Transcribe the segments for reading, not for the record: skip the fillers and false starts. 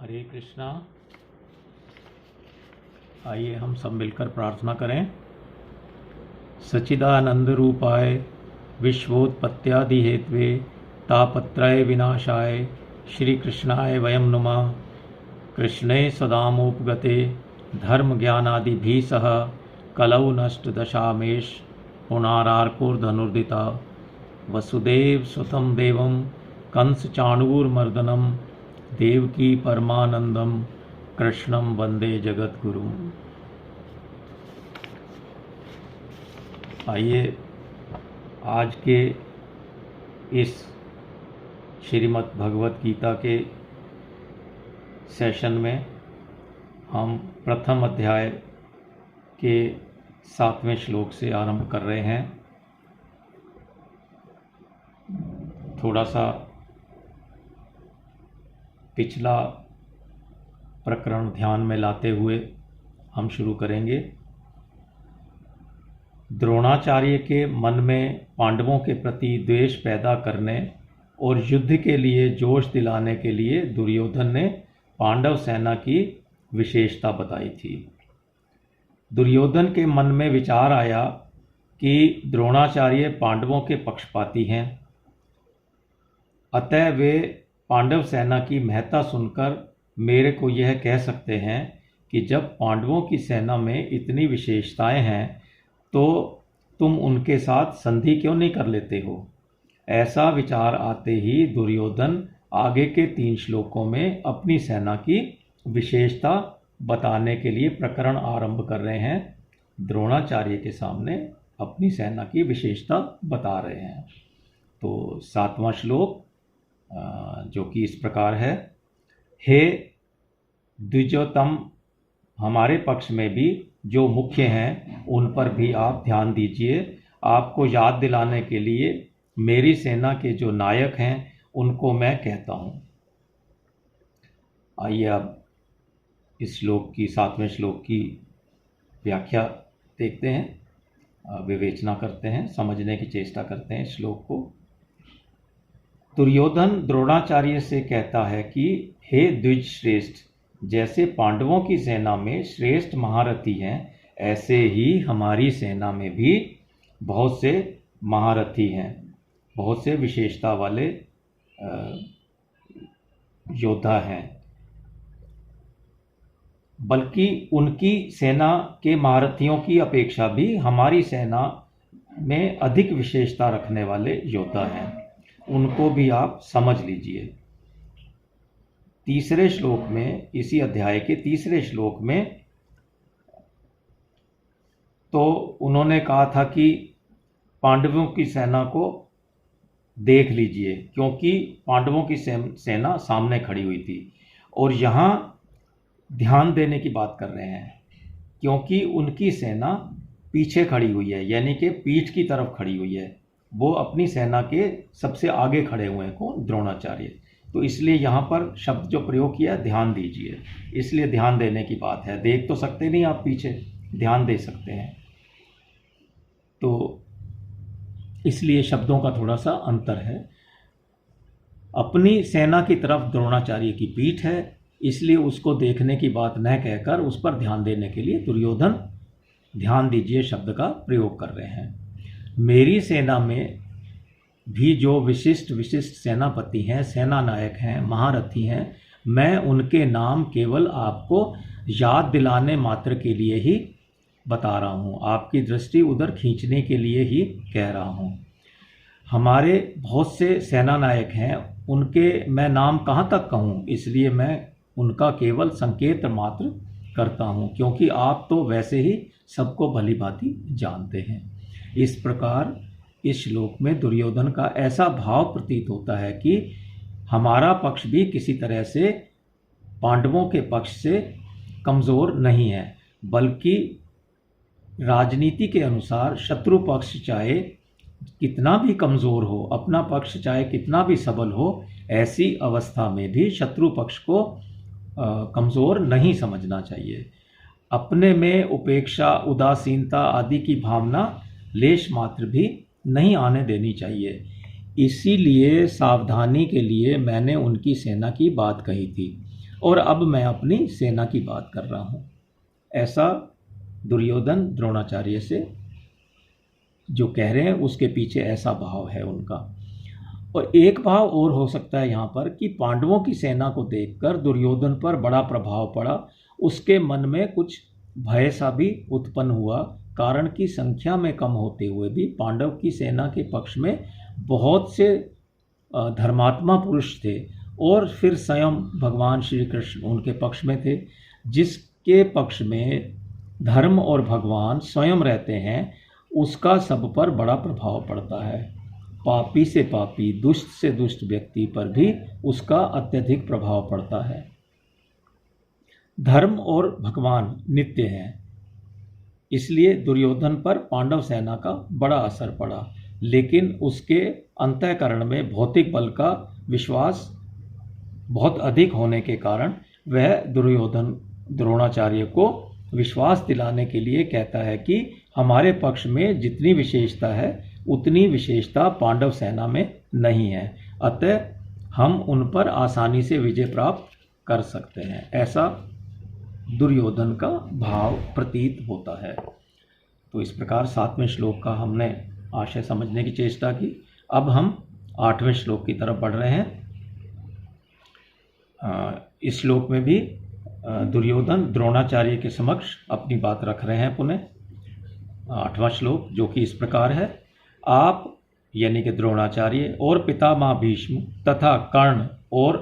हरे कृष्णा। आइए हम सब मिलकर प्रार्थना करें। सच्चिदानंद रूपाय विश्वोत्पत्त्यादि हेतवे तापत्रय विनाशाय श्री कृष्णाय वयं नुमः। कृष्णे सदामुपगते धर्म ज्ञानादिभिः सह कलौ नष्ट दशामेश पुनारार्कोर्धनुर्दिता वसुदेव सुतं देवं कंस चाणूरमर्दनम देवकी परमानंदम कृष्णम वंदे जगद्गुरु। आइए आज के इस श्रीमद् भगवत गीता के सेशन में हम प्रथम अध्याय के 7वें श्लोक से आरंभ कर रहे हैं। थोड़ा सा पिछला प्रकरण ध्यान में लाते हुए हम शुरू करेंगे। द्रोणाचार्य के मन में पांडवों के प्रति द्वेष पैदा करने और युद्ध के लिए जोश दिलाने के लिए दुर्योधन ने पांडव सेना की विशेषता बताई थी। दुर्योधन के मन में विचार आया कि द्रोणाचार्य पांडवों के पक्षपाती हैं, अतः वे पांडव सेना की महत्ता सुनकर मेरे को यह कह सकते हैं कि जब पांडवों की सेना में इतनी विशेषताएं हैं तो तुम उनके साथ संधि क्यों नहीं कर लेते हो। ऐसा विचार आते ही दुर्योधन आगे के 3 श्लोकों में अपनी सेना की विशेषता बताने के लिए प्रकरण आरंभ कर रहे हैं। द्रोणाचार्य के सामने अपनी सेना की विशेषता बता रहे हैं। तो 7वां श्लोक जो कि इस प्रकार है। हे द्विजोतम, हमारे पक्ष में भी जो मुख्य हैं उन पर भी आप ध्यान दीजिए। आपको याद दिलाने के लिए मेरी सेना के जो नायक हैं उनको मैं कहता हूँ। आइए अब इस श्लोक की 7वें श्लोक की व्याख्या देखते हैं, विवेचना करते हैं, समझने की चेष्टा करते हैं इस श्लोक को। दुर्योधन द्रोणाचार्य से कहता है कि हे द्विज श्रेष्ठ, जैसे पांडवों की सेना में श्रेष्ठ महारथी हैं ऐसे ही हमारी सेना में भी बहुत से महारथी हैं, बहुत से विशेषता वाले योद्धा हैं। बल्कि उनकी सेना के महारथियों की अपेक्षा भी हमारी सेना में अधिक विशेषता रखने वाले योद्धा हैं, उनको भी आप समझ लीजिए। तीसरे श्लोक में, इसी अध्याय के तीसरे श्लोक में तो उन्होंने कहा था कि पांडवों की सेना को देख लीजिए, क्योंकि पांडवों की सेना सामने खड़ी हुई थी। और यहाँ ध्यान देने की बात कर रहे हैं क्योंकि उनकी सेना पीछे खड़ी हुई है, यानी कि पीठ की तरफ खड़ी हुई है। वो अपनी सेना के सबसे आगे खड़े हुए हैं, कौन? द्रोणाचार्य। तो इसलिए यहाँ पर शब्द जो प्रयोग किया, ध्यान दीजिए, इसलिए ध्यान देने की बात है। देख तो सकते नहीं आप पीछे, ध्यान दे सकते हैं, तो इसलिए शब्दों का थोड़ा सा अंतर है। अपनी सेना की तरफ द्रोणाचार्य की पीठ है, इसलिए उसको देखने की बात न कहकर उस पर ध्यान देने के लिए दुर्योधन ध्यान दीजिए शब्द का प्रयोग कर रहे हैं। मेरी सेना में भी जो विशिष्ट सेनापति हैं, सेना नायक हैं, महारथी हैं, मैं उनके नाम केवल आपको याद दिलाने मात्र के लिए ही बता रहा हूँ, आपकी दृष्टि उधर खींचने के लिए ही कह रहा हूँ। हमारे बहुत से सेना नायक हैं, उनके मैं नाम कहाँ तक कहूँ, इसलिए मैं उनका केवल संकेत मात्र करता हूँ, क्योंकि आप तो वैसे ही सबको भली भांति जानते हैं। इस प्रकार इस श्लोक में दुर्योधन का ऐसा भाव प्रतीत होता है कि हमारा पक्ष भी किसी तरह से पांडवों के पक्ष से कमज़ोर नहीं है, बल्कि राजनीति के अनुसार शत्रु पक्ष चाहे कितना भी कमज़ोर हो, अपना पक्ष चाहे कितना भी सबल हो, ऐसी अवस्था में भी शत्रु पक्ष को कमज़ोर नहीं समझना चाहिए। अपने में उपेक्षा, उदासीनता आदि की भावना लेश मात्र भी नहीं आने देनी चाहिए। इसीलिए सावधानी के लिए मैंने उनकी सेना की बात कही थी। और अब मैं अपनी सेना की बात कर रहा हूँ। ऐसा दुर्योधन द्रोणाचार्य से जो कह रहे हैं उसके पीछे ऐसा भाव है उनका। और एक भाव और हो सकता है यहाँ पर कि पांडवों की सेना को देखकर दुर्योधन पर बड़ा प्रभाव पड़ा, उसके मन में कुछ भय सा भी उत्पन्न हुआ, कारण की संख्या में कम होते हुए भी पांडव की सेना के पक्ष में बहुत से धर्मात्मा पुरुष थे, और फिर स्वयं भगवान श्री कृष्ण उनके पक्ष में थे। जिसके पक्ष में धर्म और भगवान स्वयं रहते हैं उसका सब पर बड़ा प्रभाव पड़ता है। पापी से पापी, दुष्ट से दुष्ट व्यक्ति पर भी उसका अत्यधिक प्रभाव पड़ता है। धर्म और भगवान नित्य हैं, इसलिए दुर्योधन पर पांडव सेना का बड़ा असर पड़ा, लेकिन उसके अंतःकरण में भौतिक बल का विश्वास बहुत अधिक होने के कारण वह दुर्योधन द्रोणाचार्य को विश्वास दिलाने के लिए कहता है कि हमारे पक्ष में जितनी विशेषता है उतनी विशेषता पांडव सेना में नहीं है, अतः हम उन पर आसानी से विजय प्राप्त कर सकते हैं। ऐसा दुर्योधन का भाव प्रतीत होता है। तो इस प्रकार 7वें श्लोक का हमने आशय समझने की चेष्टा की। अब हम 8वें श्लोक की तरफ बढ़ रहे हैं। इस श्लोक में भी दुर्योधन द्रोणाचार्य के समक्ष अपनी बात रख रहे हैं पुनः। 8वां श्लोक जो कि इस प्रकार है, आप यानी कि द्रोणाचार्य और पितामह भीष्म तथा कर्ण और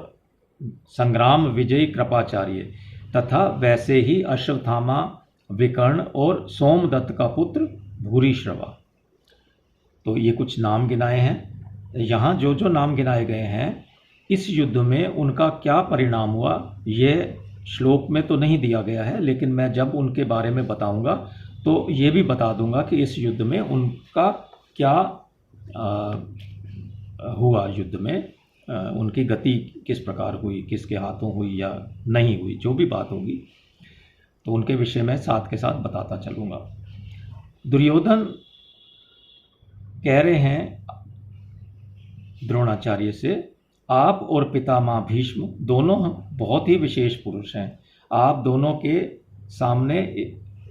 संग्राम विजयी कृपाचार्य तथा वैसे ही अश्वत्थामा, विकर्ण और सोमदत्त का पुत्र भूरिश्रवा। तो ये कुछ नाम गिनाए हैं। यहाँ जो जो नाम गिनाए गए हैं इस युद्ध में उनका क्या परिणाम हुआ ये श्लोक में तो नहीं दिया गया है, लेकिन मैं जब उनके बारे में बताऊंगा तो ये भी बता दूंगा कि इस युद्ध में उनका क्या हुआ, युद्ध में उनकी गति किस प्रकार हुई, किसके हाथों हुई या नहीं हुई, जो भी बात होगी तो उनके विषय में साथ के साथ बताता चलूँगा। दुर्योधन कह रहे हैं द्रोणाचार्य से, आप और पितामह भीष्म दोनों बहुत ही विशेष पुरुष हैं। आप दोनों के सामने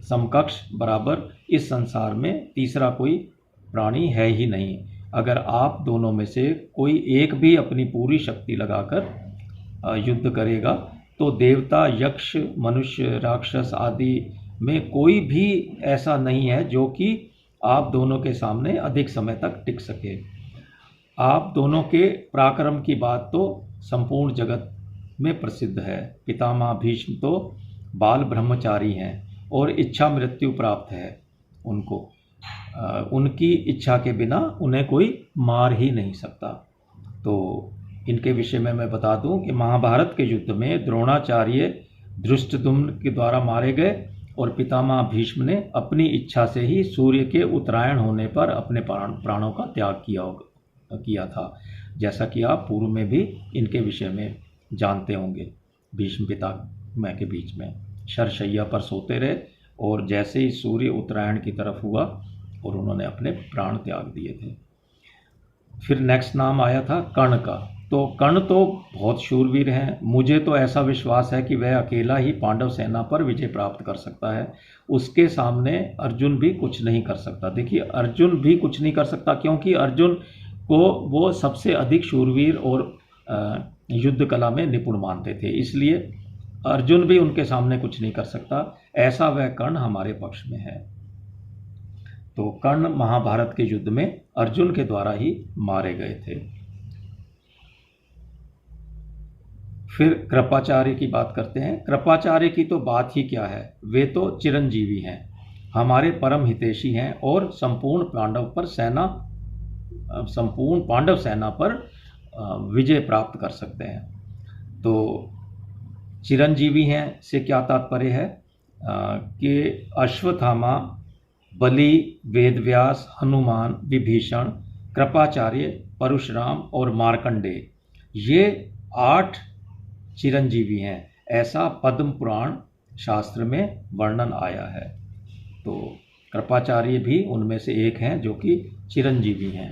समकक्ष बराबर इस संसार में तीसरा कोई प्राणी है ही नहीं। अगर आप दोनों में से कोई एक भी अपनी पूरी शक्ति लगाकर युद्ध करेगा तो देवता, यक्ष, मनुष्य, राक्षस आदि में कोई भी ऐसा नहीं है जो कि आप दोनों के सामने अधिक समय तक टिक सके। आप दोनों के पराक्रम की बात तो संपूर्ण जगत में प्रसिद्ध है। पितामह भीष्म तो बाल ब्रह्मचारी हैं और इच्छा मृत्यु प्राप्त है उनको। उनकी इच्छा के बिना उन्हें कोई मार ही नहीं सकता। तो इनके विषय में मैं बता दूं कि महाभारत के युद्ध में द्रोणाचार्य धृष्टद्युम्न के द्वारा मारे गए और पितामह भीष्म ने अपनी इच्छा से ही सूर्य के उत्तरायण होने पर अपने प्राणों का त्याग किया था, जैसा कि आप पूर्व में भी इनके विषय में जानते होंगे। भीष्म पितामह के बीच में शरशैया पर सोते रहे और जैसे ही सूर्य उत्तरायण की तरफ हुआ और उन्होंने अपने प्राण त्याग दिए थे। फिर नेक्स्ट नाम आया था कर्ण का। तो कर्ण तो बहुत शूरवीर हैं। मुझे तो ऐसा विश्वास है कि वह अकेला ही पांडव सेना पर विजय प्राप्त कर सकता है। उसके सामने अर्जुन भी कुछ नहीं कर सकता। देखिए, अर्जुन भी कुछ नहीं कर सकता क्योंकि अर्जुन को वो सबसे अधिक शूरवीर और युद्ध कला में निपुण मानते थे, इसलिए अर्जुन भी उनके सामने कुछ नहीं कर सकता। ऐसा वह कर्ण हमारे पक्ष में है। तो कर्ण महाभारत के युद्ध में अर्जुन के द्वारा ही मारे गए थे। फिर कृपाचार्य की बात करते हैं। कृपाचार्य की तो बात ही क्या है, वे तो चिरंजीवी हैं, हमारे परम हितैषी हैं और संपूर्ण पांडव सेना पर विजय प्राप्त कर सकते हैं। तो चिरंजीवी हैं से क्या तात्पर्य है कि अश्वत्थामा, बलि, वेदव्यास, हनुमान, विभीषण, कृपाचार्य, परशुराम और मार्कंडेय, ये 8 चिरंजीवी हैं, ऐसा पद्म पुराण शास्त्र में वर्णन आया है। तो कृपाचार्य भी उनमें से एक हैं जो कि चिरंजीवी हैं।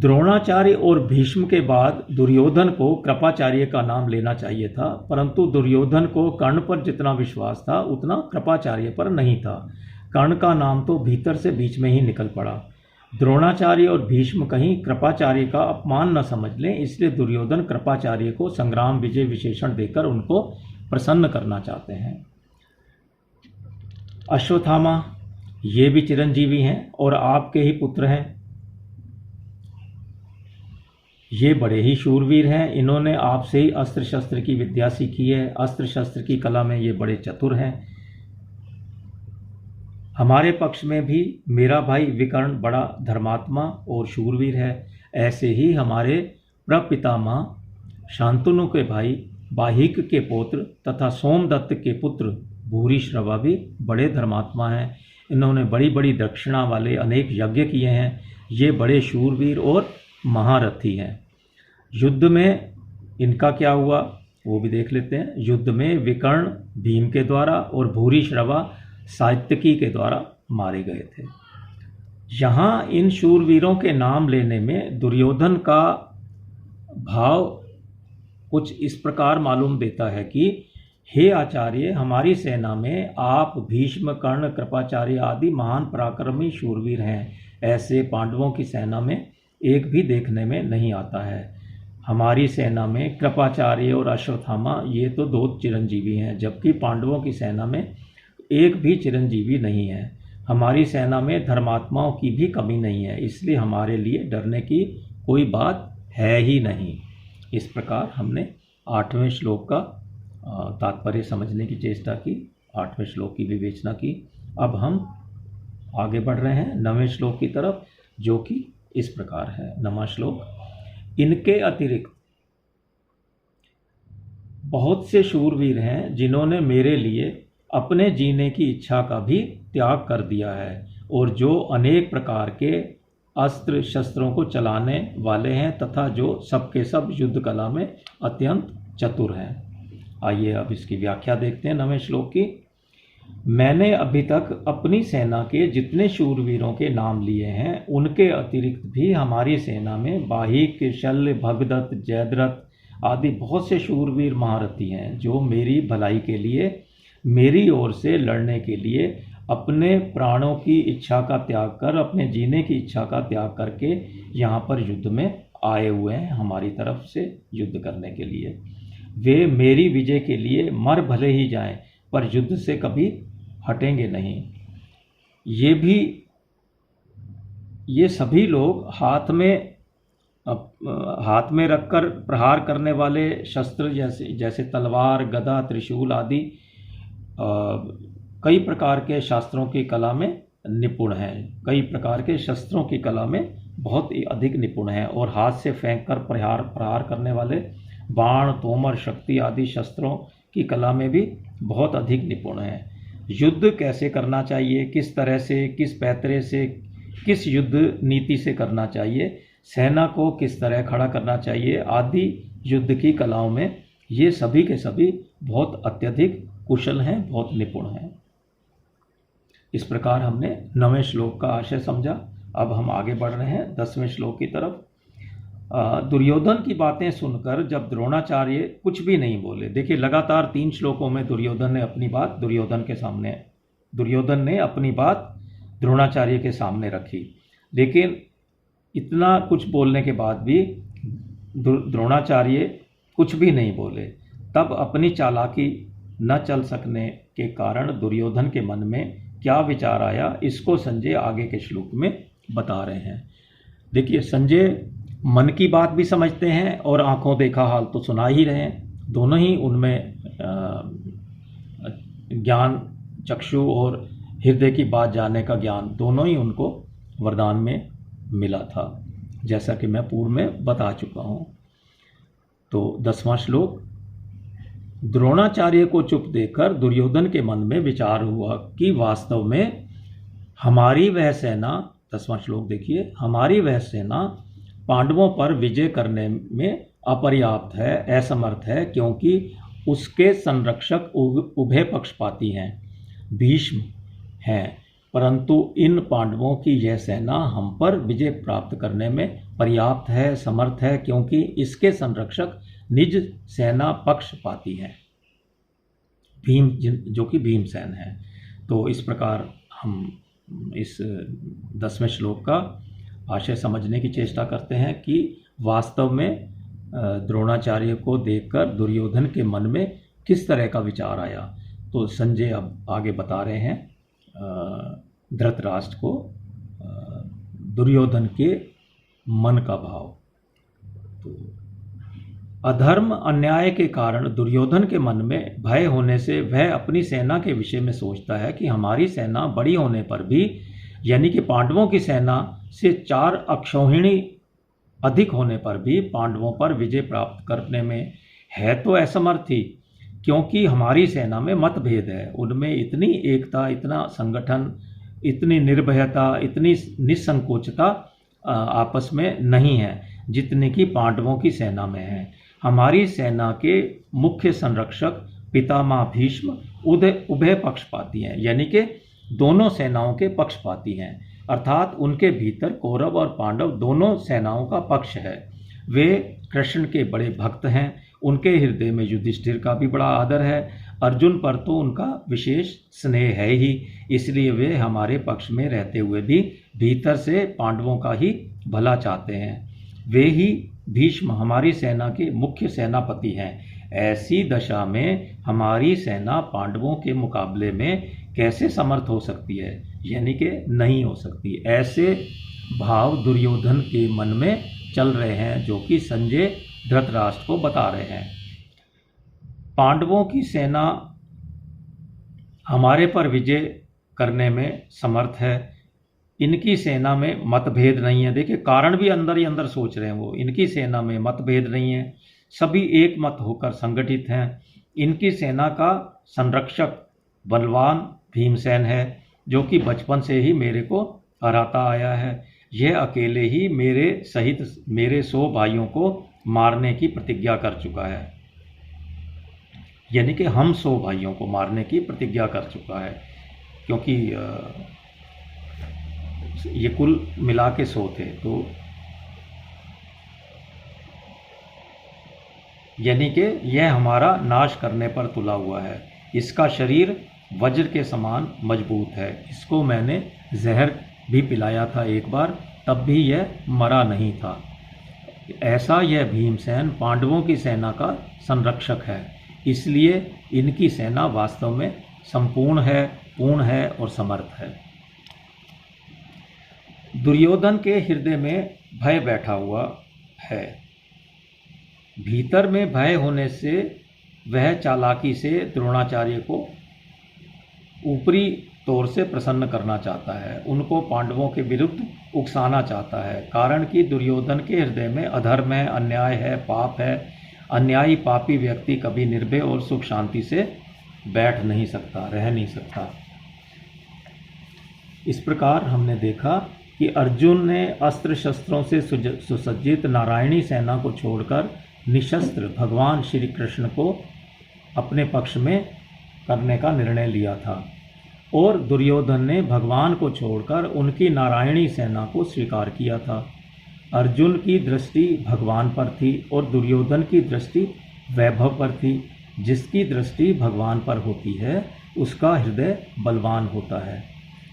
द्रोणाचार्य और भीष्म के बाद दुर्योधन को कृपाचार्य का नाम लेना चाहिए था, परंतु दुर्योधन को कर्ण पर जितना विश्वास था उतना कृपाचार्य पर नहीं था। कर्ण का नाम तो भीतर से बीच में ही निकल पड़ा। द्रोणाचार्य और भीष्म कहीं कृपाचार्य का अपमान न समझ लें, इसलिए दुर्योधन कृपाचार्य को संग्राम विजय विशेषण देकर उनको प्रसन्न करना चाहते हैं। अश्वत्थामा ये भी चिरंजीवी हैं और आपके ही पुत्र हैं। ये बड़े ही शूरवीर हैं, इन्होंने आपसे ही अस्त्र शस्त्र की विद्या सीखी है, अस्त्र शस्त्र की कला में ये बड़े चतुर हैं। हमारे पक्ष में भी मेरा भाई विकर्ण बड़ा धर्मात्मा और शूरवीर है। ऐसे ही हमारे प्रपितामह शांतनु के भाई बाहिक के पुत्र तथा सोमदत्त के पुत्र भूरिश्रवा भी बड़े धर्मात्मा हैं। इन्होंने बड़ी बड़ी दक्षिणा वाले अनेक यज्ञ किए हैं। ये बड़े शूरवीर और महारथी हैं। युद्ध में इनका क्या हुआ वो भी देख लेते हैं। युद्ध में विकर्ण भीम के द्वारा और भूरिश्रवा सात्यकी के द्वारा मारे गए थे। यहाँ इन शूरवीरों के नाम लेने में दुर्योधन का भाव कुछ इस प्रकार मालूम देता है कि हे आचार्य, हमारी सेना में आप भीष्म, कर्ण, कृपाचार्य आदि महान पराक्रमी शूरवीर हैं। ऐसे पांडवों की सेना में एक भी देखने में नहीं आता है। हमारी सेना में कृपाचार्य और अश्वत्थामा ये तो दो चिरंजीवी हैं, जबकि पांडवों की सेना में एक भी चिरंजीवी नहीं है। हमारी सेना में धर्मात्माओं की भी कमी नहीं है, इसलिए हमारे लिए डरने की कोई बात है ही नहीं। इस प्रकार हमने 8वें श्लोक का तात्पर्य समझने की चेष्टा की, 8वें श्लोक की विवेचना की। अब हम आगे बढ़ रहे हैं 9वें श्लोक की तरफ, जो कि इस प्रकार है। 9वां श्लोक, इनके अतिरिक्त बहुत से शूरवीर हैं जिन्होंने मेरे लिए अपने जीने की इच्छा का भी त्याग कर दिया है और जो अनेक प्रकार के अस्त्र शस्त्रों को चलाने वाले हैं तथा जो सबके सब युद्ध कला में अत्यंत चतुर हैं। आइए अब इसकी व्याख्या देखते हैं 9वें श्लोक की। मैंने अभी तक अपनी सेना के जितने शूरवीरों के नाम लिए हैं उनके अतिरिक्त भी हमारी सेना में बाहिक, शल्य, भगदत्त, जयद्रथ आदि बहुत से शूरवीर महारथी हैं जो मेरी भलाई के लिए, मेरी ओर से लड़ने के लिए अपने प्राणों की इच्छा का त्याग कर, अपने जीने की इच्छा का त्याग करके यहाँ पर युद्ध में आए हुए हैं हमारी तरफ से युद्ध करने के लिए। वे मेरी विजय के लिए मर भले ही जाएं पर युद्ध से कभी हटेंगे नहीं। ये सभी लोग हाथ में रखकर प्रहार करने वाले शस्त्र जैसे तलवार, गदा, त्रिशूल आदि कई प्रकार के शास्त्रों की कला में निपुण हैं। कई प्रकार के शस्त्रों की कला में बहुत ही अधिक निपुण हैं और हाथ से फेंक कर प्रहार करने वाले बाण, तोमर, शक्ति आदि शस्त्रों की कला में भी बहुत अधिक निपुण हैं। युद्ध कैसे करना चाहिए, किस तरह से, किस पैतरे से, किस युद्ध नीति से करना चाहिए, सेना को किस तरह खड़ा करना चाहिए आदि युद्ध की कलाओं में ये सभी के सभी बहुत अत्यधिक कुशल हैं, बहुत निपुण हैं। इस प्रकार हमने 9वें श्लोक का आशय समझा। अब हम आगे बढ़ रहे हैं 10वें श्लोक की तरफ। दुर्योधन की बातें सुनकर जब द्रोणाचार्य कुछ भी नहीं बोले, देखिए लगातार 3 श्लोकों में दुर्योधन ने अपनी बात द्रोणाचार्य के सामने रखी, लेकिन इतना कुछ बोलने के बाद भी द्रोणाचार्य कुछ भी नहीं बोले। तब अपनी चालाकी न चल सकने के कारण दुर्योधन के मन में क्या विचार आया, इसको संजय आगे के श्लोक में बता रहे हैं। देखिए, संजय मन की बात भी समझते हैं और आंखों देखा हाल तो सुना ही रहे हैं। दोनों ही उनमें ज्ञान, चक्षु और हृदय की बात जानने का ज्ञान दोनों ही उनको वरदान में मिला था, जैसा कि मैं पूर्व में बता चुका हूँ। तो 10वां श्लोक, द्रोणाचार्य को चुप देखकर दुर्योधन के मन में विचार हुआ कि वास्तव में हमारी वह सेना, 10वां श्लोक देखिए, हमारी वह सेना पांडवों पर विजय करने में अपर्याप्त है, असमर्थ है, क्योंकि उसके संरक्षक उभय पक्षपाती हैं, भीष्म हैं परंतु इन पांडवों की यह सेना हम पर विजय प्राप्त करने में पर्याप्त है, समर्थ है, क्योंकि इसके संरक्षक निज सेना पक्षपाती हैं, जो कि भीमसेन है। तो इस प्रकार हम इस 10वें श्लोक का आशय समझने की चेष्टा करते हैं कि वास्तव में द्रोणाचार्य को देखकर दुर्योधन के मन में किस तरह का विचार आया। तो संजय अब आगे बता रहे हैं धृतराष्ट्र को दुर्योधन के मन का भाव। तो अधर्म अन्याय के कारण दुर्योधन के मन में भय होने से वह अपनी सेना के विषय में सोचता है कि हमारी सेना बड़ी होने पर भी, यानी कि पांडवों की सेना से 4 अक्षौहिणी अधिक होने पर भी पांडवों पर विजय प्राप्त करने में है तो असमर्थ ही, क्योंकि हमारी सेना में मतभेद है। उनमें इतनी एकता, इतना संगठन, इतनी निर्भयता, इतनी निसंकोचता आपस में नहीं है जितने की पांडवों की सेना में है। हमारी सेना के मुख्य संरक्षक पितामह भीष्म उभय पक्षपाती हैं, यानी कि दोनों सेनाओं के पक्षपाती हैं, अर्थात उनके भीतर कौरव और पांडव दोनों सेनाओं का पक्ष है। वे कृष्ण के बड़े भक्त हैं, उनके हृदय में युधिष्ठिर का भी बड़ा आदर है, अर्जुन पर तो उनका विशेष स्नेह है ही, इसलिए वे हमारे पक्ष में रहते हुए भी भीतर से पांडवों का ही भला चाहते हैं। वे ही भीष्म हमारी सेना के मुख्य सेनापति हैं। ऐसी दशा में हमारी सेना पांडवों के मुकाबले में कैसे समर्थ हो सकती है, यानी कि नहीं हो सकती। ऐसे भाव दुर्योधन के मन में चल रहे हैं, जो कि संजय धृतराष्ट्र को बता रहे हैं। पांडवों की सेना हमारे पर विजय करने में समर्थ है, इनकी सेना में मतभेद नहीं है। देखिए, कारण भी अंदर ही अंदर सोच रहे हैं वो, इनकी सेना में मतभेद नहीं है, सभी एक मत होकर संगठित हैं। इनकी सेना का संरक्षक बलवान भीमसेन है, जो कि बचपन से ही मेरे को हराता आया है। यह अकेले ही मेरे सहित मेरे 100 भाइयों को मारने की प्रतिज्ञा कर चुका है, यानी कि हम 100 भाइयों को मारने की प्रतिज्ञा कर चुका है, क्योंकि ये कुल मिला के 100 थे। तो यानी कि यह हमारा नाश करने पर तुला हुआ है। इसका शरीर वज्र के समान मजबूत है। इसको मैंने जहर भी पिलाया था एक बार, तब भी यह मरा नहीं था। ऐसा यह भीमसेन पांडवों की सेना का संरक्षक है, इसलिए इनकी सेना वास्तव में संपूर्ण है, पूर्ण है और समर्थ है। दुर्योधन के हृदय में भय बैठा हुआ है। भीतर में भय होने से वह चालाकी से द्रोणाचार्य को ऊपरी तौर से प्रसन्न करना चाहता है, उनको पांडवों के विरुद्ध उकसाना चाहता है। कारण कि दुर्योधन के हृदय में अधर्म है, अन्याय है, पाप है। अन्यायी पापी व्यक्ति कभी निर्भय और सुख शांति से बैठ नहीं सकता, रह नहीं सकता। इस प्रकार हमने देखा कि अर्जुन ने अस्त्र शस्त्रों से सुसज्जित नारायणी सेना को छोड़कर निशस्त्र भगवान श्री कृष्ण को अपने पक्ष में करने का निर्णय लिया था, और दुर्योधन ने भगवान को छोड़कर उनकी नारायणी सेना को स्वीकार किया था। अर्जुन की दृष्टि भगवान पर थी और दुर्योधन की दृष्टि वैभव पर थी। जिसकी दृष्टि भगवान पर होती है उसका हृदय बलवान होता है,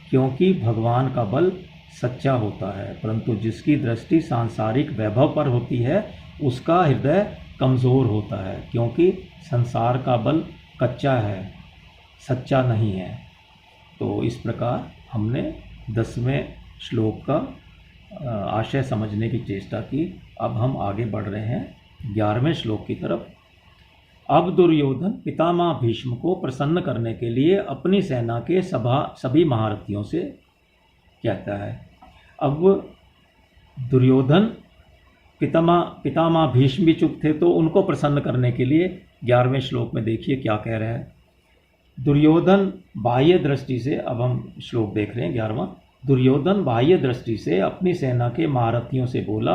क्योंकि भगवान का बल सच्चा होता है, परंतु जिसकी दृष्टि सांसारिक वैभव पर होती है उसका हृदय कमज़ोर होता है, क्योंकि संसार का बल कच्चा है, सच्चा नहीं है। तो इस प्रकार हमने 10वें श्लोक का आशय समझने की चेष्टा की। अब हम आगे बढ़ रहे हैं 11वें श्लोक की तरफ। अब दुर्योधन पितामह भीष्म को प्रसन्न करने के लिए अपनी सेना के सभी महारथियों से कहता है। अब दुर्योधन पितामह भीष्म भी चुप थे, तो उनको प्रसन्न करने के लिए 11वें श्लोक में देखिए क्या कह रहे हैं। दुर्योधन बाह्य दृष्टि से, अब हम श्लोक देख रहे हैं 11वां। दुर्योधन बाह्य दृष्टि से अपनी सेना के महारथियों से बोला,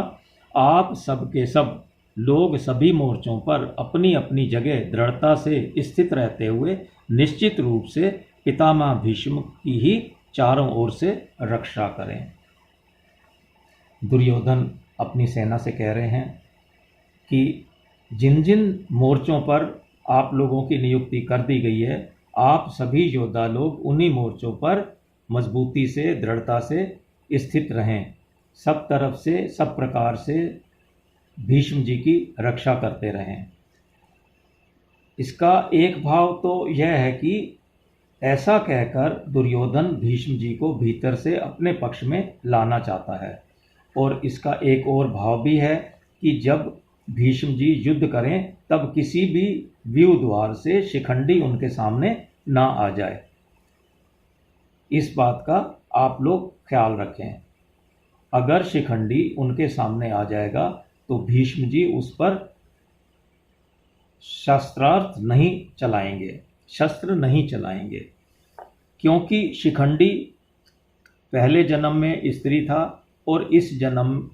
आप सब के सब लोग सभी मोर्चों पर अपनी अपनी जगह दृढ़ता से स्थित रहते हुए निश्चित रूप से पितामह भीष्म की ही चारों ओर से रक्षा करें। दुर्योधन अपनी सेना से कह रहे हैं कि जिन जिन मोर्चों पर आप लोगों की नियुक्ति कर दी गई है, आप सभी योद्धा लोग उन्हीं मोर्चों पर मजबूती से, दृढ़ता से स्थित रहें। सब तरफ से, सब प्रकार से भीष्म जी की रक्षा करते रहें। इसका एक भाव तो यह है कि ऐसा कहकर दुर्योधन भीष्म जी को भीतर से अपने पक्ष में लाना चाहता है। और इसका एक और भाव भी है कि जब भीष्म जी युद्ध करें तब किसी भी व्यूह द्वार से शिखंडी उनके सामने ना आ जाए। इस बात का आप लोग ख्याल रखें। अगर शिखंडी उनके सामने आ जाएगा तो भीष्म जी उस पर शस्त्र नहीं चलाएंगे, क्योंकि शिखंडी पहले जन्म में स्त्री था और इस जन्म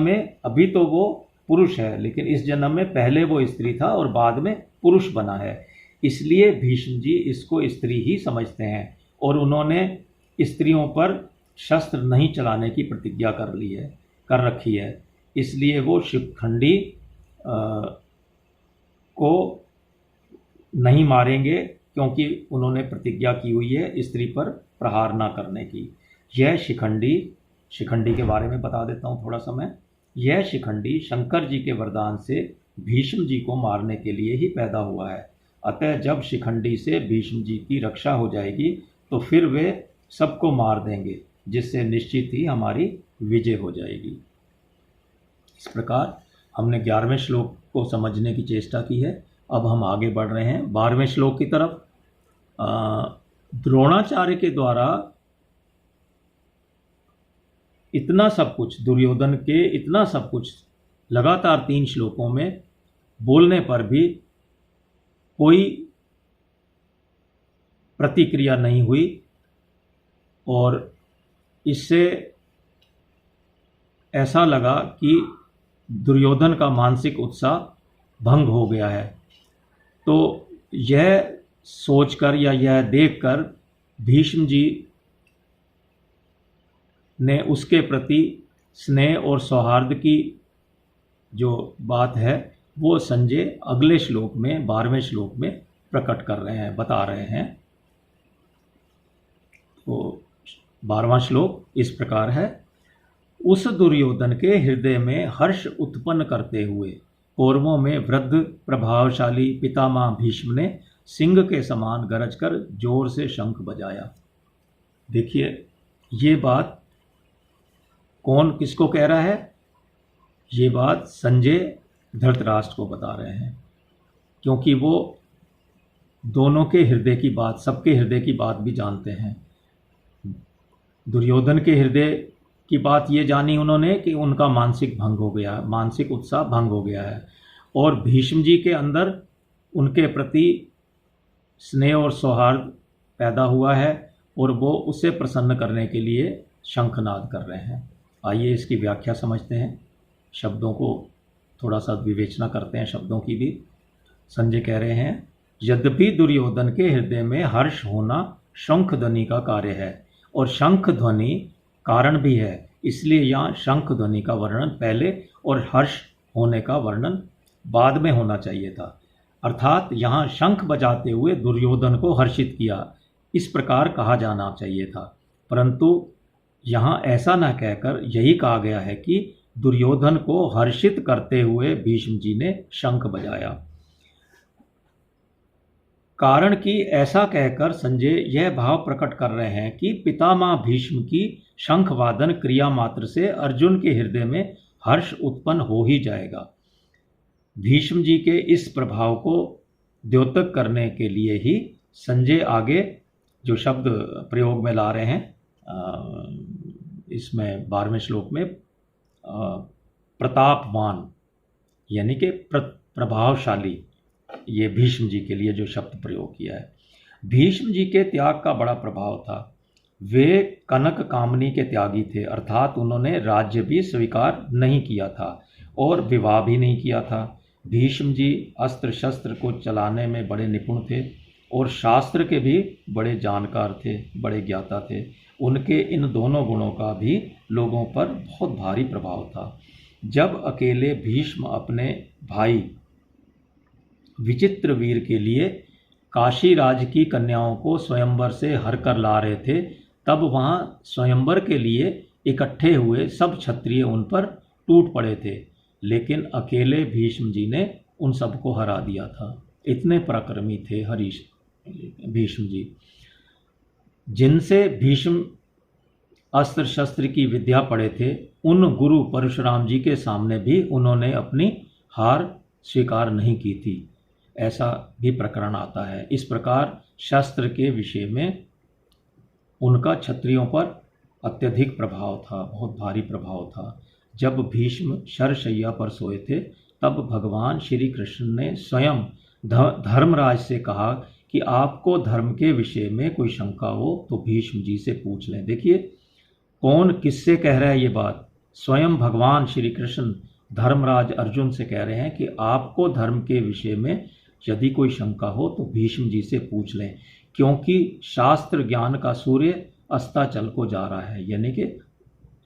में अभी तो वो पुरुष है, लेकिन इस जन्म में पहले वो स्त्री था और बाद में पुरुष बना है। इसलिए भीष्म जी इसको स्त्री ही समझते हैं और उन्होंने स्त्रियों पर शस्त्र नहीं चलाने की प्रतिज्ञा कर रखी है। इसलिए वो शिखंडी को नहीं मारेंगे, क्योंकि उन्होंने प्रतिज्ञा की हुई है स्त्री पर प्रहार ना करने की। यह शिखंडी के बारे में बता देता हूँ थोड़ा सा मैं। यह शिखंडी शंकर जी के वरदान से भीष्म जी को मारने के लिए ही पैदा हुआ है। अतः जब शिखंडी से भीष्म जी की रक्षा हो जाएगी तो फिर वे सबको मार देंगे, जिससे निश्चित ही हमारी विजय हो जाएगी। इस प्रकार हमने 11वें श्लोक को समझने की चेष्टा की है। अब हम आगे बढ़ रहे हैं 12वें श्लोक की तरफ। द्रोणाचार्य के द्वारा इतना सब कुछ, दुर्योधन के इतना सब कुछ लगातार 3 श्लोकों में बोलने पर भी कोई प्रतिक्रिया नहीं हुई और इससे ऐसा लगा कि दुर्योधन का मानसिक उत्साह भंग हो गया है। तो यह सोचकर या यह देखकर भीष्म जी ने उसके प्रति स्नेह और सौहार्द की जो बात है वो संजय अगले श्लोक में 12वें श्लोक में प्रकट कर रहे हैं, बता रहे हैं। तो 12वां श्लोक इस प्रकार है। उस दुर्योधन के हृदय में हर्ष उत्पन्न करते हुए कौरवों में वृद्ध प्रभावशाली पितामह भीष्म ने सिंह के समान गरज कर जोर से शंख बजाया। देखिए, ये बात कौन किसको कह रहा है? ये बात संजय धृतराष्ट्र को बता रहे हैं, क्योंकि वो दोनों के हृदय की बात, सबके हृदय की बात भी जानते हैं। दुर्योधन के हृदय की बात ये जानी उन्होंने कि उनका मानसिक उत्साह भंग हो गया है, और भीष्म जी के अंदर उनके प्रति स्नेह और सौहार्द पैदा हुआ है और वो उसे प्रसन्न करने के लिए शंखनाद कर रहे हैं। आइए इसकी व्याख्या समझते हैं, शब्दों को थोड़ा सा विवेचना करते हैं, शब्दों की भी। संजय कह रहे हैं, यद्यपि दुर्योधन के हृदय में हर्ष होना शंख ध्वनि का कार्य है और शंख ध्वनि कारण भी है, इसलिए यहाँ शंख ध्वनि का वर्णन पहले और हर्ष होने का वर्णन बाद में होना चाहिए था। अर्थात यहाँ शंख बजाते हुए दुर्योधन को हर्षित किया, इस प्रकार कहा जाना चाहिए था, परंतु यहाँ ऐसा न कहकर यही कहा गया है कि दुर्योधन को हर्षित करते हुए भीष्म जी ने शंख बजाया। कारण कि ऐसा कहकर संजय यह भाव प्रकट कर रहे हैं कि पितामह भीष्म की शंख वादन क्रिया मात्र से अर्जुन के हृदय में हर्ष उत्पन्न हो ही जाएगा। भीष्म जी के इस प्रभाव को द्योतक करने के लिए ही संजय आगे जो शब्द प्रयोग में ला रहे हैं इसमें 12वें श्लोक में प्रतापवान यानी कि प्रभावशाली, ये भीष्म जी के लिए जो शब्द प्रयोग किया है। भीष्म जी के त्याग का बड़ा प्रभाव था। वे कनक कामनी के त्यागी थे, अर्थात उन्होंने राज्य भी स्वीकार नहीं किया था और विवाह भी नहीं किया था। भीष्म जी अस्त्र शस्त्र को चलाने में बड़े निपुण थे और शास्त्र के भी बड़े जानकार थे, बड़े ज्ञाता थे। उनके इन दोनों गुणों का भी लोगों पर बहुत भारी प्रभाव था। जब अकेले भीष्म अपने भाई विचित्रवीर के लिए काशीराज की कन्याओं को स्वयंवर से हर कर ला रहे थे, तब वहाँ स्वयंवर के लिए इकट्ठे हुए सब क्षत्रिय उन पर टूट पड़े थे, लेकिन अकेले भीष्म जी ने उन सबको हरा दिया था। इतने पराक्रमी थे भीष्म जी। जिनसे भीष्म अस्त्र शस्त्र की विद्या पढ़े थे, उन गुरु परशुराम जी के सामने भी उन्होंने अपनी हार स्वीकार नहीं की थी, ऐसा भी प्रकरण आता है। इस प्रकार शस्त्र के विषय में उनका क्षत्रियों पर अत्यधिक प्रभाव था, बहुत भारी प्रभाव था। जब भीष्म शरशैया पर सोए थे, तब भगवान श्री कृष्ण ने स्वयं धर्मराज से कहा कि आपको धर्म के विषय में कोई शंका हो तो भीष्म जी से पूछ लें। देखिए कौन किससे कह रहा है ये बात। स्वयं भगवान श्री कृष्ण धर्मराज अर्जुन से कह रहे हैं कि आपको धर्म के विषय में यदि कोई शंका हो तो भीष्म जी से पूछ लें, क्योंकि शास्त्र ज्ञान का सूर्य अस्ताचल को जा रहा है, यानी कि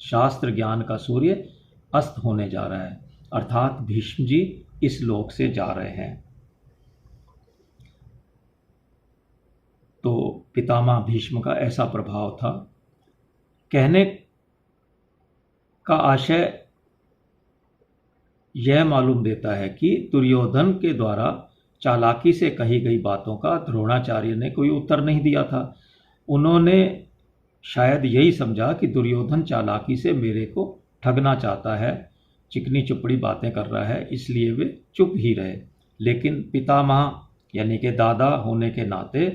शास्त्र ज्ञान का सूर्य अस्त होने जा रहा है, अर्थात भीष्म जी इस लोक से जा रहे हैं। तो पितामह भीष्म का ऐसा प्रभाव था। कहने का आशय यह मालूम देता है कि दुर्योधन के द्वारा चालाकी से कही गई बातों का द्रोणाचार्य ने कोई उत्तर नहीं दिया था। उन्होंने शायद यही समझा कि दुर्योधन चालाकी से मेरे को ठगना चाहता है, चिकनी चुपड़ी बातें कर रहा है, इसलिए वे चुप ही रहे। लेकिन पितामह यानी कि दादा होने के नाते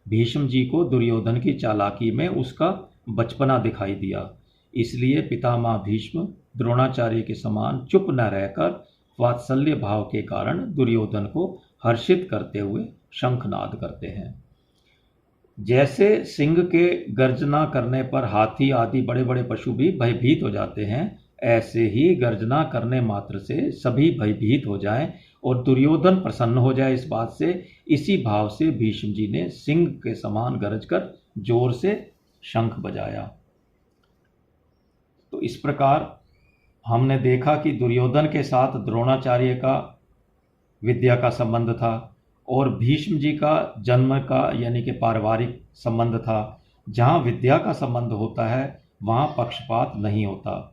भीष्म जी को दुर्योधन की चालाकी में उसका बचपना दिखाई दिया, इसलिए पितामह भीष्म द्रोणाचार्य के समान चुप न रहकर वात्सल्य भाव के कारण दुर्योधन को हर्षित करते हुए शंखनाद करते हैं। जैसे सिंह के गर्जना करने पर हाथी आदि बड़े बड़े पशु भी भयभीत हो जाते हैं, ऐसे ही गर्जना करने मात्र से सभी भयभीत हो जाएं और दुर्योधन प्रसन्न हो जाए इस बात से, इसी भाव से भीष्म जी ने सिंह के समान गरज कर जोर से शंख बजाया। तो इस प्रकार हमने देखा कि दुर्योधन के साथ द्रोणाचार्य का विद्या का संबंध था और भीष्म जी का जन्म का यानी कि पारिवारिक संबंध था। जहाँ विद्या का संबंध होता है वहाँ पक्षपात नहीं होता,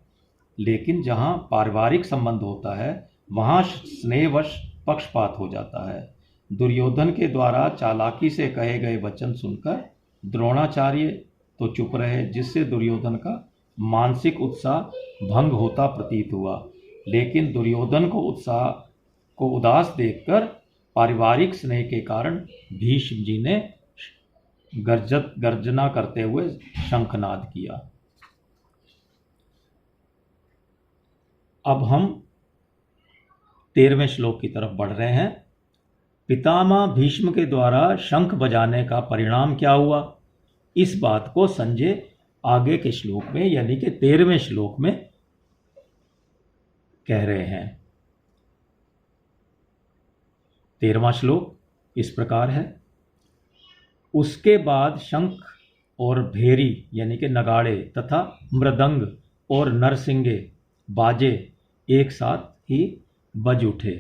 लेकिन जहाँ पारिवारिक संबंध होता है वहाँ स्नेहवश पक्षपात हो जाता है। दुर्योधन के द्वारा चालाकी से कहे गए वचन सुनकर द्रोणाचार्य तो चुप रहे, जिससे दुर्योधन का मानसिक उत्साह भंग होता प्रतीत हुआ। लेकिन दुर्योधन को उत्साह को उदास देखकर पारिवारिक स्नेह के कारण भीष्म जी ने गर्जना करते हुए शंखनाद किया। अब हम 13वें श्लोक की तरफ बढ़ रहे हैं। पितामह भीष्म के द्वारा शंख बजाने का परिणाम क्या हुआ, इस बात को संजय आगे के श्लोक में यानी कि 13वें श्लोक में कह रहे हैं। 13वां श्लोक इस प्रकार है। उसके बाद शंख और भेरी यानी कि नगाड़े तथा मृदंग और नरसिंगे बाजे एक साथ ही बज उठे।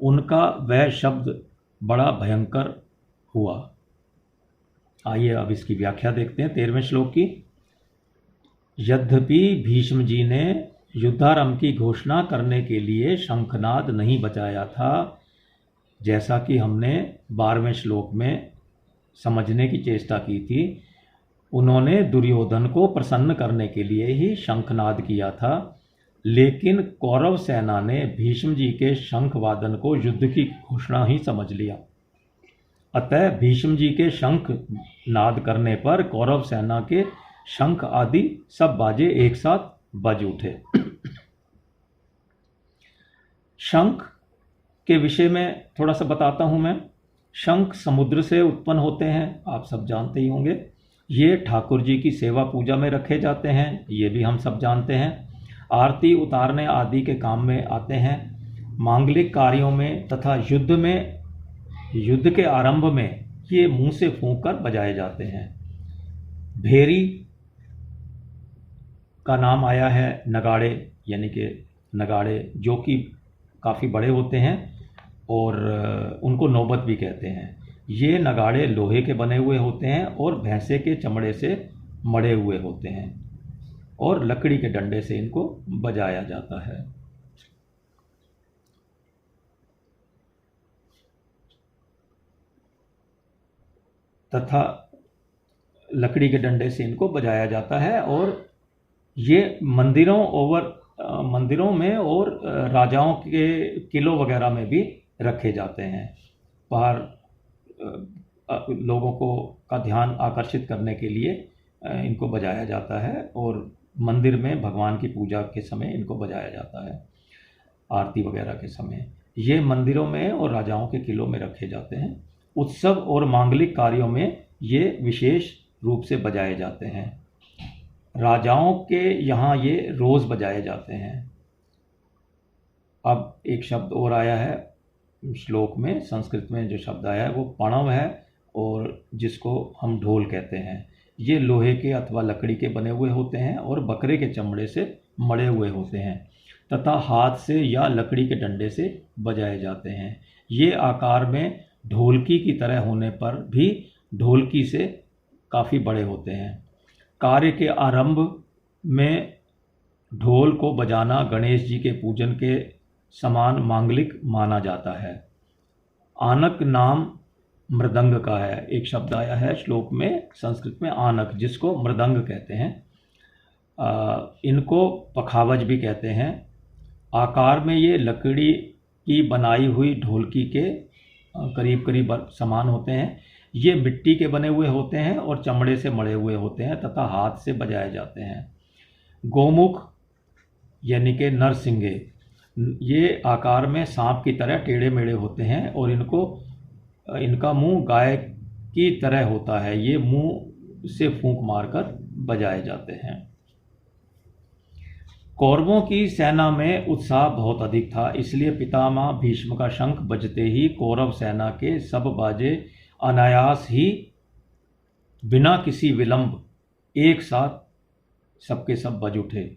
उनका वह शब्द बड़ा भयंकर हुआ। आइए अब इसकी व्याख्या देखते हैं 13वें श्लोक की। यद्यपि भीष्म जी ने युद्धारंभ की घोषणा करने के लिए शंखनाद नहीं बजाया था, जैसा कि हमने 12वें श्लोक में समझने की चेष्टा की थी, उन्होंने दुर्योधन को प्रसन्न करने के लिए ही शंखनाद किया था, लेकिन कौरव सेना ने भीष्म जी के शंख वादन को युद्ध की घोषणा ही समझ लिया। अतः भीष्म जी के शंख नाद करने पर कौरव सेना के शंख आदि सब बाजे एक साथ बज उठे। शंख के विषय में थोड़ा सा बताता हूं मैं। शंख समुद्र से उत्पन्न होते हैं, आप सब जानते ही होंगे। ये ठाकुर जी की सेवा पूजा में रखे जाते हैं, ये भी हम सब जानते हैं। आरती उतारने आदि के काम में आते हैं। मांगलिक कार्यों में तथा युद्ध के आरंभ में ये मुंह से फूंक कर बजाए जाते हैं। भेरी का नाम आया है नगाड़े, यानी कि नगाड़े जो कि काफ़ी बड़े होते हैं और उनको नौबत भी कहते हैं। ये नगाड़े लोहे के बने हुए होते हैं और भैंसे के चमड़े से मढ़े हुए होते हैं और लकड़ी के डंडे से इनको बजाया जाता है। तथा लकड़ी के डंडे से इनको बजाया जाता है और ये मंदिरों में और राजाओं के किलों वगैरह में भी रखे जाते हैं। बाहर लोगों को का ध्यान आकर्षित करने के लिए इनको बजाया जाता है और मंदिर में भगवान की पूजा के समय इनको बजाया जाता है, आरती वगैरह के समय। ये मंदिरों में और राजाओं के किलों में रखे जाते हैं। उत्सव और मांगलिक कार्यों में ये विशेष रूप से बजाए जाते हैं। राजाओं के यहाँ ये रोज़ बजाए जाते हैं। अब एक शब्द और आया है श्लोक में, संस्कृत में जो शब्द आया है वो पणव है और जिसको हम ढोल कहते हैं। ये लोहे के अथवा लकड़ी के बने हुए होते हैं और बकरे के चमड़े से मढ़े हुए होते हैं तथा हाथ से या लकड़ी के डंडे से बजाए जाते हैं। ये आकार में ढोलकी की तरह होने पर भी ढोलकी से काफ़ी बड़े होते हैं। कार्य के आरंभ में ढोल को बजाना गणेश जी के पूजन के समान मांगलिक माना जाता है। आनक नाम मृदंग का है। एक शब्द आया है श्लोक में संस्कृत में आनक, जिसको मृदंग कहते हैं। इनको पखावज भी कहते हैं। आकार में ये लकड़ी की बनाई हुई ढोलकी के करीब करीब समान होते हैं। ये मिट्टी के बने हुए होते हैं और चमड़े से मढ़े हुए होते हैं तथा हाथ से बजाए जाते हैं। गोमुख यानी कि नरसिंगे, ये आकार में सांप की तरह टेढ़े मेढ़े होते हैं और इनका मुंह गाय की तरह होता है। ये मुंह से फूंक मारकर बजाए जाते हैं। कौरवों की सेना में उत्साह बहुत अधिक था, इसलिए पितामह भीष्म का शंख बजते ही कौरव सेना के सब बाजे अनायास ही बिना किसी विलंब एक साथ सबके सब बज उठे।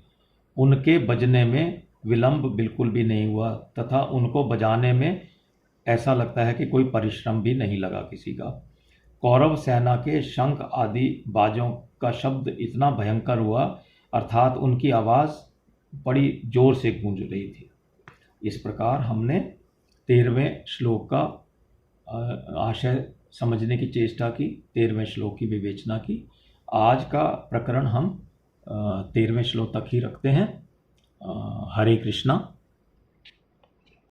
उनके बजने में विलंब बिल्कुल भी नहीं हुआ तथा उनको बजाने में ऐसा लगता है कि कोई परिश्रम भी नहीं लगा किसी का। कौरव सेना के शंख आदि बाजों का शब्द इतना भयंकर हुआ, अर्थात उनकी आवाज़ बड़ी जोर से गूंज रही थी। इस प्रकार हमने 13वें श्लोक का आशय समझने की चेष्टा की, 13वें श्लोक की विवेचना की। आज का प्रकरण हम 13वें श्लोक तक ही रखते हैं। हरे कृष्णा।